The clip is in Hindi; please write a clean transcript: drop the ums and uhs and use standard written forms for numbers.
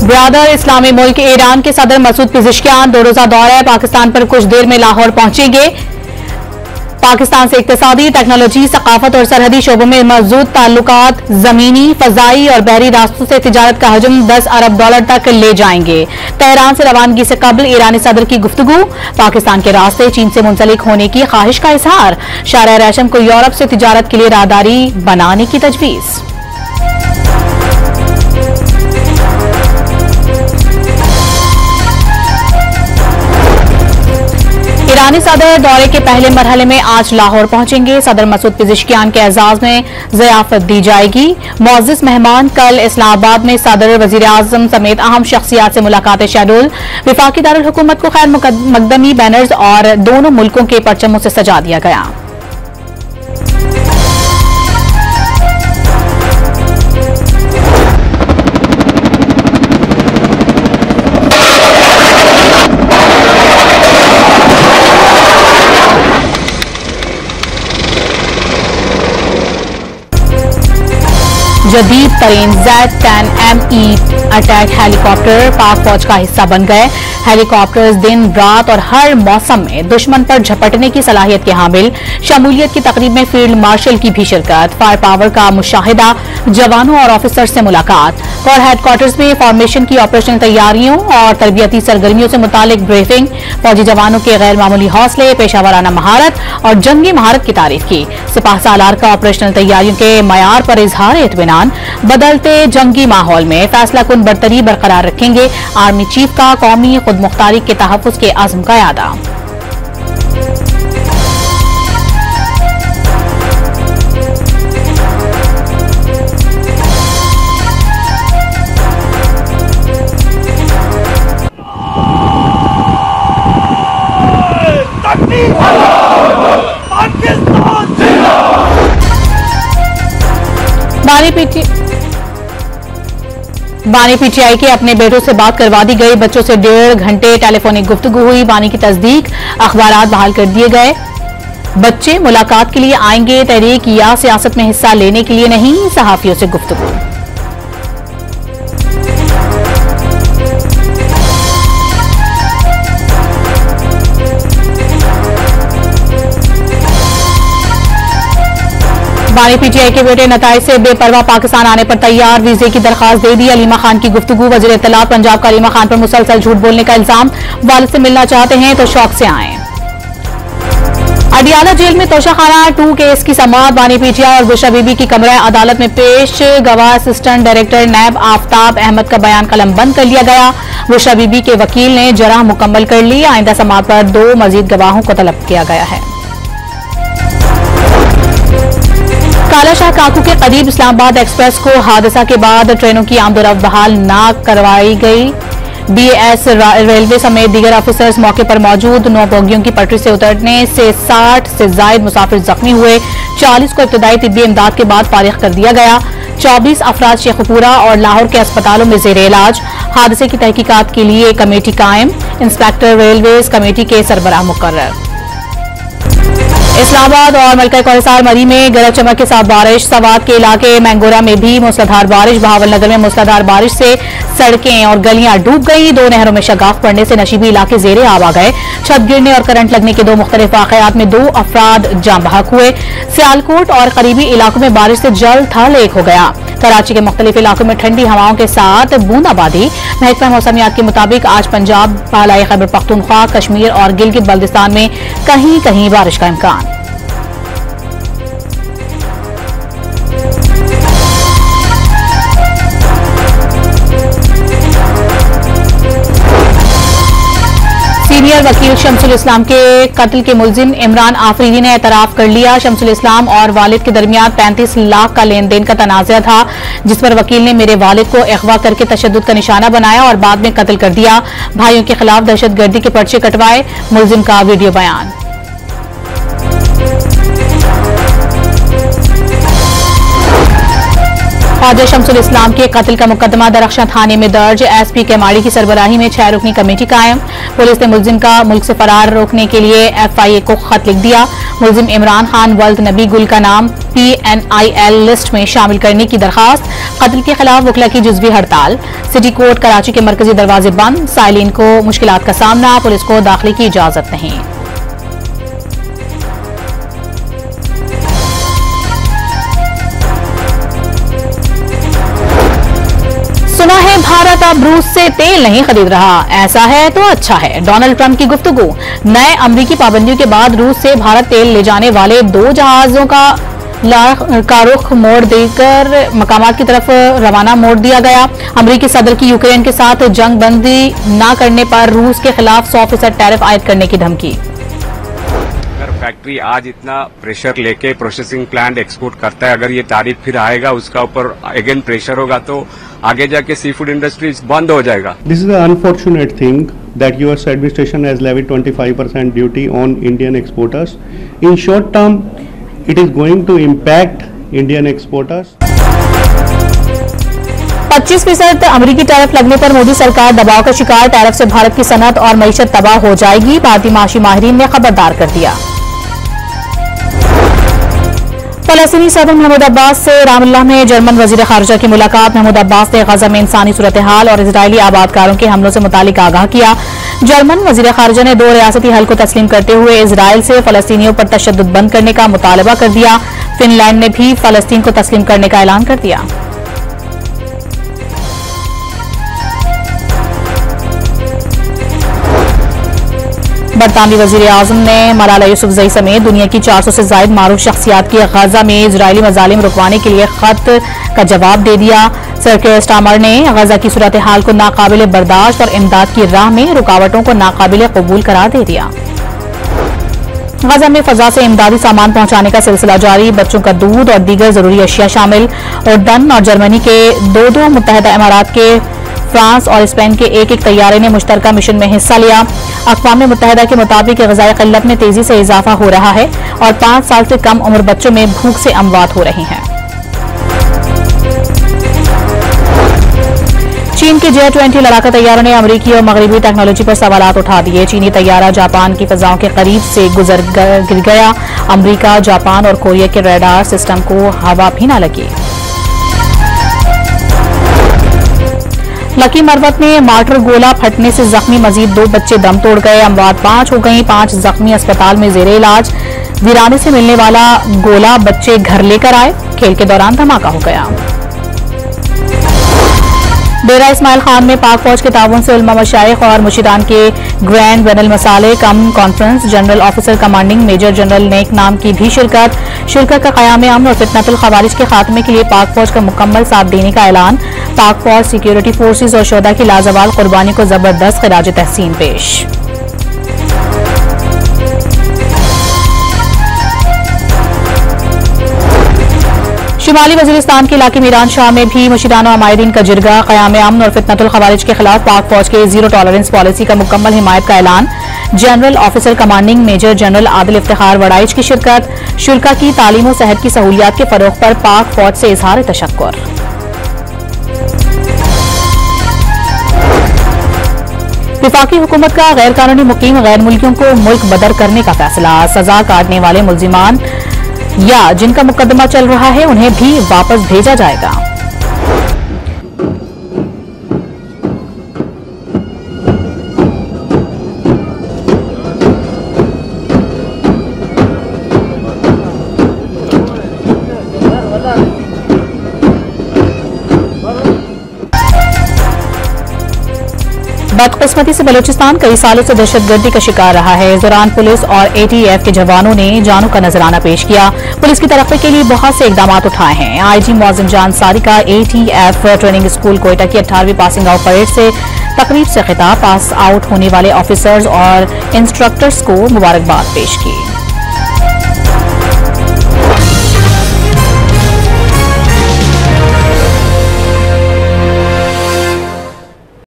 ब्रादर इस्लामी मुल्क ईरान के सदर मसूद पिज़ेश्कियान 2 रोजा दौरे पाकिस्तान पर कुछ देर में लाहौर पहुंचेंगे। पाकिस्तान से इक्तिसादी, टेक्नोलॉजी, सकाफत और सरहदी शोबों में मौजूद ताल्लुकात जमीनी, फजाई और बहरी रास्तों से तिजारत का हजम $10 अरब तक ले जाएंगे। तेहरान से रवानगी से कबल ईरानी सदर की गुफ्तगू, पाकिस्तान के रास्ते चीन से मुंसलिक होने की ख्वाहिश का इजहार, शाहर रेशम को यूरोप से तिजारत के लिए राहदारी बनाने की तजवीज़। ईरानी सदर दौरे के पहले मरहले में आज लाहौर पहुंचेंगे। सदर मसूद पिज़ेश्कियान के एजाज में ज़ियाफत दी जाएगी। मुअज़्ज़ज़ मेहमान कल इस्लामाबाद में सदर, वज़ीर आज़म समेत अहम शख्सियात से मुलाकातें शेड्यूल। विफाकी दारुल हुकूमत को खैर मकदमी बैनर्स और दोनों मुल्कों के परचमों से सजा दिया गया। जदीद तरीन Z-10ME अटैक हेलीकॉप्टर पाक फौज का हिस्सा बन गए। हेलीकॉप्टर्स दिन रात और हर मौसम में दुश्मन पर झपटने की सलाहियत के हामिल। शमूलियत की तकरीब में फील्ड मार्शल की भी शिरकत, फायर पावर का मुशाहिदा, जवानों और ऑफिसर से मुलाकात। कोर हेडक्वार्टर्स में फॉर्मेशन की ऑपरेशनल तैयारियों और तरबियती सरगर्मियों से मुतालिक ब्रीफिंग। फौजी जवानों के गैर मामूली हौसले, पेशावराना महारत और जंगी महारत की तारीफ की। सिपाह सालार का ऑपरेशनल तैयारियों के मयार पर इजहार इत्मीनान। बदलते जंगी माहौल में फैसला कुन बरतरी बरकरार रखेंगे। आर्मी चीफ का कौमी खुदमुख्तारी के तहफ़्फ़ुज़ के अज़्म का यादा। बानी पीटीआई के अपने बेटों से बात करवा दी गई। बच्चों से 1.5 घंटे टेलीफोनिक गुफ्तगू हुई। बानी की तस्दीक, अखबारात बहाल कर दिए गए। बच्चे मुलाकात के लिए आएंगे, तहरीक या सियासत में हिस्सा लेने के लिए नहीं। सहाफियों से गुफ्तगू। बानी पीटीआई के बेटे नताइज से बेपरवाह पाकिस्तान आने पर तैयार, वीजे की दरखास्त दे दी। अलीमा खान की गुफ्तगू, वज़ीर इत्तलात पंजाब का अलीमा खान पर मुसलसल झूठ बोलने का इल्जाम। वालिद से मिलना चाहते हैं तो शौक से आएं। अडियाला जेल में तोशाखाना 2 केस की समाअत। बानी पीटीआई और बुशरा बीबी की कमरा अदालत में पेश। गवाह असिस्टेंट डायरेक्टर नैब आफ्ताब अहमद का बयान कलम बंद कर लिया गया। बुशरा बीबी के वकील ने जराह मुकम्मल कर ली। आइंदा समाअत पर 2 मजीद गवाहों को तलब किया गया है। काला शाह काकू के करीब इस्लामाबाद एक्सप्रेस को हादसा के बाद ट्रेनों की आमदोरफ्त बहाल न करवाई गई। बीएस रेलवे समेत दीगर ऑफिसर्स मौके पर मौजूद। 9 बोगियों की पटरी से उतरने से 60 से जायद मुसाफिर जख्मी हुए। 40 को इब्तदाई तिब्बी इमदाद के बाद फारिग कर दिया गया। 24 अफराद शेखपुरा और लाहौर के अस्पतालों में जेर इलाज। हादसे की तहकीकात के लिए कमेटी कायम। इंस्पेक्टर रेलवेज कमेटी के सरबराह मुकर्रर। इस्लामाबाद और मलका कोहिसार मरी में गरज चमक के साथ बारिश। सवात के इलाके मैंगोरा में भी मूसलाधार बारिश। बहावलनगर में मूसलाधार बारिश से सड़कें और गलियां डूब गई। 2 नहरों में शगाफ पड़ने से नशीबी इलाके जेरे आब आ गए। छत गिरने और करंट लगने के 2 मुख्तलिफ वाकयात में 2 अफराद जाम बहक हुए। सियालकोट और करीबी इलाकों में बारिश से जल थल एक हो गया। कराची के मुख्तलिफ इलाकों में ठंडी हवाओं के साथ बूंदाबांदी। महकमा मौसमियात के मुताबिक आज पंजाब, बालाई खैबर पख्तूनख्वा, कश्मीर और गिलगित बल्दिस्तान में कहीं कहीं बारिश का इम्कान। सीनियर वकील शमसुल इस्लाम के कत्ल के मुलजिम इमरान आफरीदी ने एतराफ कर लिया। शमसुल इस्लाम और वालिद के दरमियान 35 लाख का लेन देन का तनाज़ा था, जिस पर वकील ने मेरे वालिद को अगवा करके तशद्दुद का निशाना बनाया और बाद में कत्ल कर दिया। भाइयों के खिलाफ दहशतगर्दी के पर्चे कटवाए। मुलजिम का वीडियो बयान। ख्वाजा शमसुल इस्लाम के कत्ल का मुकदमा दरख्शां थाने में दर्ज। एसपी केमाड़ी की सरबराही में 6 रुकनी कमेटी कायम। पुलिस ने मुलजिम का मुल्क से फरार रोकने के लिए FIA को खत लिख दिया। मुलजिम इमरान खान वल्द नबी गुल का नाम PNIL लिस्ट में शामिल करने की दरखास्त। कत्ल के खिलाफ वकला की जुज़वी हड़ताल। सिटी कोर्ट कराची के मरकजी दरवाजे बंद। साइलिन को मुश्किलात का सामना। पुलिस को दाखिले की इजाजत नहीं। सुना है भारत अब रूस से तेल नहीं खरीद रहा। ऐसा है तो अच्छा है। डोनाल्ड ट्रंप की गुफ्तगू। नए अमरीकी पाबंदियों के बाद रूस से भारत तेल ले जाने वाले 2 जहाजों का रुख मोड़ देकर मकामात की तरफ रवाना मोड़ दिया गया। अमरीकी सदर की यूक्रेन के साथ जंग बंदी न करने पर रूस के खिलाफ 100% टैरिफ आयद करने की धमकी। फैक्ट्री आज इतना प्रेशर लेके प्रोसेसिंग प्लांट एक्सपोर्ट करता है, अगर ये तारीफ फिर आएगा उसका ऊपर अगेन प्रेशर होगा तो आगे जाके सी फूड इंडस्ट्री बंद हो जाएगा। This is an unfortunate thing that US administration has levied 25% duty on Indian exporters. In short term, it is going to impact Indian exporters. 25% अमरीकी टैरिफ लगने पर मोदी सरकार दबाव का शिकार। टैरिफ से भारत की सनत और मईशत तबाह हो जाएगी। भारतीय माशी माहिरीन ने खबरदार कर दिया। फलस्तीनी सदर महमूद अब्बास से रामल्लाह में जर्मन वजीर खारजा की मुलाकात। महमूद अब्बास ने गजा में इंसानी सूरत हाल और इजरायली आबादकारों के हमलों से मुतालिक आगाह किया। जर्मन वजीर खारजा ने 2 रियासती हल को तस्लीम करते हुए इजरायल से फलस्तीनियों पर तशद्दुद बंद करने का मुतालबा कर दिया। फिनलैंड ने भी फलस्तीन को तस्लीम करने का ऐलान कर दिया। बरतानवी वजीर आजम ने मलाला यूसुफजई समेत दुनिया की 400 से ज्यादा मारूफ शख्सियात की गजा में इजरायली मजालिम रुकवाने के लिए खत का जवाब दे दिया। सर कीर स्टारमर ने गजा की सूरत हाल को नाकाबिले बर्दाश्त और इमदाद की राह में रुकावटों को नाकाबिले कबूल करार दे दिया। गजा में फजा से इमदादी सामान पहुंचाने का सिलसिला जारी। बच्चों का दूध और दीगर जरूरी अशिया शामिल। उर्दन और जर्मनी के 2 मुत्तहदा इमारात के फ्रांस और स्पेन के एक तैयारे ने मुश्तरका मिशन में हिस्सा लिया। अक़वाम मुत्तहदा के मुताबिक ग़िज़ाई क़िल्लत में तेजी से इजाफा हो रहा है और 5 साल से कम उम्र बच्चों में भूख से अमवात हो रही हैं। चीन के J-20 लड़ाका तैयारों ने अमरीकी और मगरबी टेक्नोलॉजी पर सवालात उठा दिए। चीनी तैयारा जापान की फ़ज़ाओं के करीब से गिर गया। अमरीका, जापान और कोरिया के रडार सिस्टम को हवा भी न लगी। लकी मरवत में मार्टर गोला फटने से जख्मी मजीद 2 बच्चे दम तोड़ गए। अमवात 5 हो गई। 5 जख्मी अस्पताल में जेरे इलाज। वीराने से मिलने वाला गोला बच्चे घर लेकर आए। खेल के दौरान धमाका हो गया। डेरा इस्माइल खान में पाक फौज के ताउन से उलमा मशाइख और मुर्शिदान के ग्रैंड बैनुल मसाले cum conference general officer commanding major general नेक नाम की भी शिरकत का क़याम अमन और फितनतुल ख़वारिज के खात्मे के लिए पाक फौज का मुकम्मल साथ देने का ऐलान। पाक फौज, सिक्योरिटी फोर्सेज और शोहदा की लाजवाल कुर्बानी को जबरदस्त खिराज तहसीन पेश। शुमाली वजीरिस्तान के इलाके मीरान शाह में भी मुशीदान और माहिरीन का जिरगा। क़याम अमन और फितनतुल ख़वारिज के खिलाफ पाक फौज के जीरो टॉलरेंस पॉलिसी का मुकम्मल हिमायत का ऐलान। General officer commanding major general Adil Iftikhar Waraich की शिरकत। शुल्का की तालीम और सेहत की सहूलियात के फरोग पर पाक फौज से इजहार तशक्कुर। विफाकी हुकूमत का गैर कानूनी मुकीम गैर मुल्कियों को मुल्क बदर करने का फैसला। सजा काटने वाले मुल्जिमान या जिनका मुकदमा चल रहा है उन्हें भी वापस भेजा जाएगा। बदकिस्मती से बलूचिस्तान कई सालों से दहशतगर्दी का शिकार रहा है। इस दौरान पुलिस और ATF के जवानों ने जानों का नजराना पेश किया। पुलिस की तरक्की के लिए बहुत से इकदाम उठाए हैं। IG मुअज़्ज़म जान सारी का ATF ट्रेनिंग स्कूल कोयटा की 18वीं पासिंग आउट परेड से तकरीब से खिताब। पास आउट होने वाले ऑफिसर्स और इंस्ट्रक्टर्स को मुबारकबाद पेश की।